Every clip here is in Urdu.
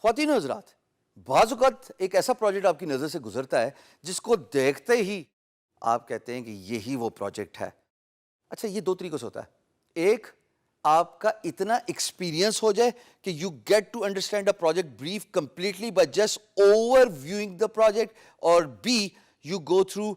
خواتین و حضرات، بعض اوقات ایک ایسا پروجیکٹ آپ کی نظر سے گزرتا ہے جس کو دیکھتے ہی آپ کہتے ہیں کہ یہی وہ پروجیکٹ ہے. اچھا، یہ دو طریقوں سے ہوتا ہے. ایک، آپ کا اتنا ایکسپیرینس ہو جائے کہ you get to understand a project brief completely by just over viewing the project. اور B, you go through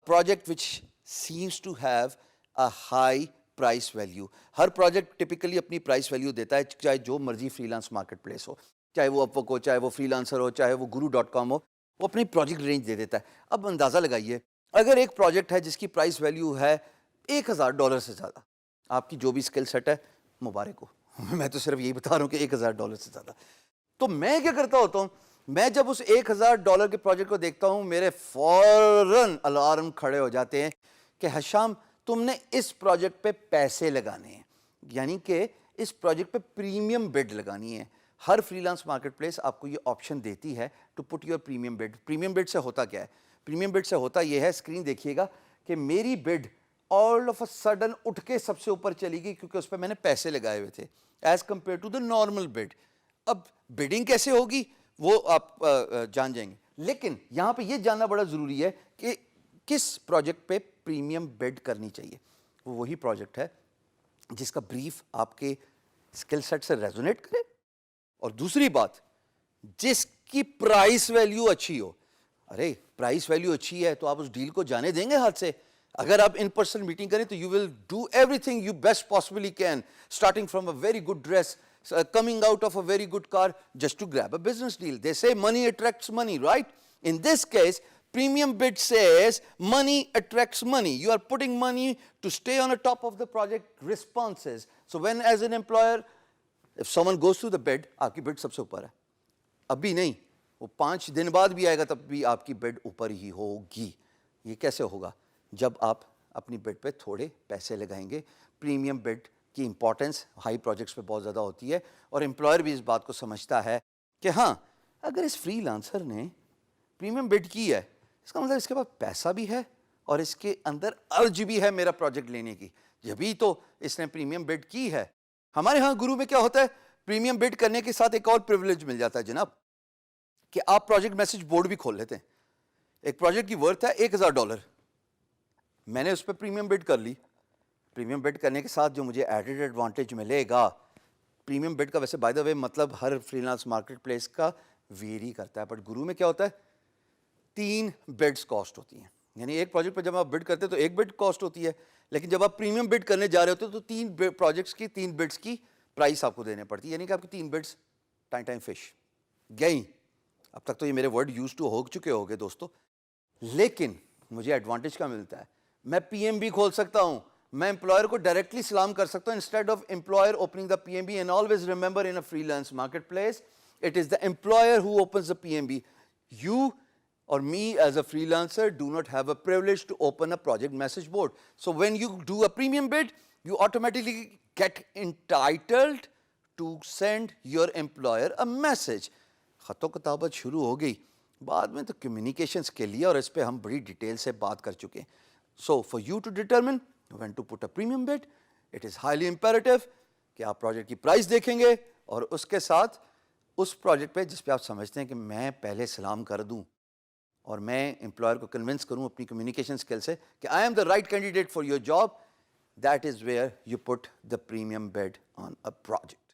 project which seems to have a high price value. ہر پروجیکٹ ٹپکلی اپنی پرائس ویلیو دیتا ہے، چاہے جو مرضی فری لانس مارکیٹ پلیس ہو، چاہے وہ اپ ورک ہو، چاہے وہ فری لانسر ہو، چاہے وہ guru.com ہو، وہ اپنی پروجیکٹ رینج دے دیتا ہے. اب اندازہ لگائیے، اگر ایک پروجیکٹ ہے جس کی پرائس ویلیو ہے $1000 سے زیادہ، آپ کی جو بھی اسکل سیٹ ہے مبارک ہو. میں تو صرف یہی بتا رہا ہوں کہ $1000 سے زیادہ. تو میں کیا کرتا ہوتا ہوں، میں جب اس $1000 کے پروجیکٹ کو دیکھتا ہوں، میرے فوراً الارم کھڑے ہو جاتے ہیں کہ حشام، تم نے اس پروجیکٹ پہ پیسے لگانے ہیں، یعنی کہ اس پروجیکٹ پہ پریمیم بڈ لگانی ہے. ہر فری لانس مارکیٹ پلیس آپ کو یہ آپشن دیتی ہے to put your premium bid. Premium bid سے ہوتا کیا ہے؟ پریمیم بڈ سے ہوتا یہ ہے، اسکرین دیکھیے گا، کہ میری بڈ آل آف اے سڈن اٹھ کے سب سے اوپر چلی گئی کیونکہ اس پہ میں نے پیسے لگائے ہوئے تھے as compared to the normal bid. اب بڈنگ کیسے ہوگی وہ آپ جان جائیں گے، لیکن یہاں پہ یہ جاننا بڑا ضروری ہے کہ کس پروجیکٹ پہ پریمیم بڈ کرنی چاہیے. وہ وہی پروجیکٹ ہے جس کا بریف آپ کے اسکل سیٹ سے ریزونیٹ کرے، اور دوسری بات، جس کی پرائس ویلیو اچھی ہو. ارے پرائس ویلیو اچھی ہے تو آپ اس ڈیل کو جانے دیں گے ہاتھ سے؟ اگر آپ ان پرسن میٹنگ کریں تو you will do every thing you best possibly can, starting from a very good dress, coming out of a very good car, just to grab a business deal. They say money attracts money, right? In this case, premium bid says money attracts money. You are putting money to stay on the top of the project responses. So when as an employer, if someone goes through the bid, آپ کی bid سب سے اوپر ہے. ابھی نہیں، وہ 5 دن بعد بھی آئے گا تب بھی آپ کی bid اوپر ہی ہوگی. یہ کیسے ہوگا؟ جب آپ اپنی bid پہ تھوڑے پیسے لگائیں گے. پریمیم bid کی امپورٹنس ہائی پروجیکٹس پہ بہت زیادہ ہوتی ہے، اور امپلائر بھی اس بات کو سمجھتا ہے کہ ہاں، اگر اس فری لانسر نے پریمیم بڈ کی ہے، اس کا مطلب اس کے پاس پیسہ بھی ہے اور اس کے اندر ارج بھی ہے میرا پروجیکٹ لینے کی، جبھی تو اس نے پریمیم بڈ کی ہے. ہمارے ہاں گرو میں کیا ہوتا ہے، پریمیم بڈ کرنے کے ساتھ ایک اور پریویلیج مل جاتا ہے جناب، کہ آپ پروجیکٹ میسج بورڈ بھی کھول لیتے ہیں. ایک پروجیکٹ کی ورتھ ہے $1000، میں نے اس پہ پریمیم بڈ کر لی. پریمیم بڈ کرنے کے ساتھ جو مجھے ایڈڈ ایڈوانٹیج ملے گا، پریمیم بڈ کا ویسے بائی دا وے مطلب ہر فری لانس مارکیٹ پلیس کا ویری کرتا ہے، بٹ گرو میں کیا ہوتا ہے، 3 بڈس کاسٹ ہوتی ہیں. یعنی ایک پروجیکٹ پہ جب آپ بڈ کرتے ہیں تو ایک بڈ کاسٹ ہوتی ہے، لیکن جب آپ پریمیم بڈ کرنے جا رہے ہوتے ہیں تو 3 پروجیکٹس کی 3 بڈس کی پرائس آپ کو دینے پڑتی ہے. یعنی کہ آپ کی 3 بڈس ٹائم فش گئیں. اب تک تو یہ میرے ورڈ یوز ٹو ہو چکے ہوگے دوستو، لیکن مجھے ایڈوانٹیج کیا ملتا ہے، میں پی ایم بی کھول سکتا ہوں، میں امپلائر کو ڈائریکٹلی سلام کر سکتا ہوں instead of employer opening the P M B. And always remember in a freelance marketplace it is the employer who opens the P M B. You or me as a freelancer do not have a privilege to open a project message board. So when you do a premium bid, you automatically get entitled to send your employer a message. خط و کتابت شروع ہو گئی، بعد میں تو کمیونیکیشنس کے لیے، اور اس پہ ہم بڑی ڈیٹیل سے بات کر چکے ہیں. So for you to determine when to put a premium bid, it is highly imperative کہ آپ پروجیکٹ کی پرائس دیکھیں گے، اور اس کے ساتھ اس پروجیکٹ پہ جس پہ آپ سمجھتے ہیں کہ میں پہلے سلام کر دوں اور میں امپلائر کو کنونس کروں اپنی کمیونیکیشن اسکل سے کہ I'm the right candidate for your job, that is where you put the premium bid on a project.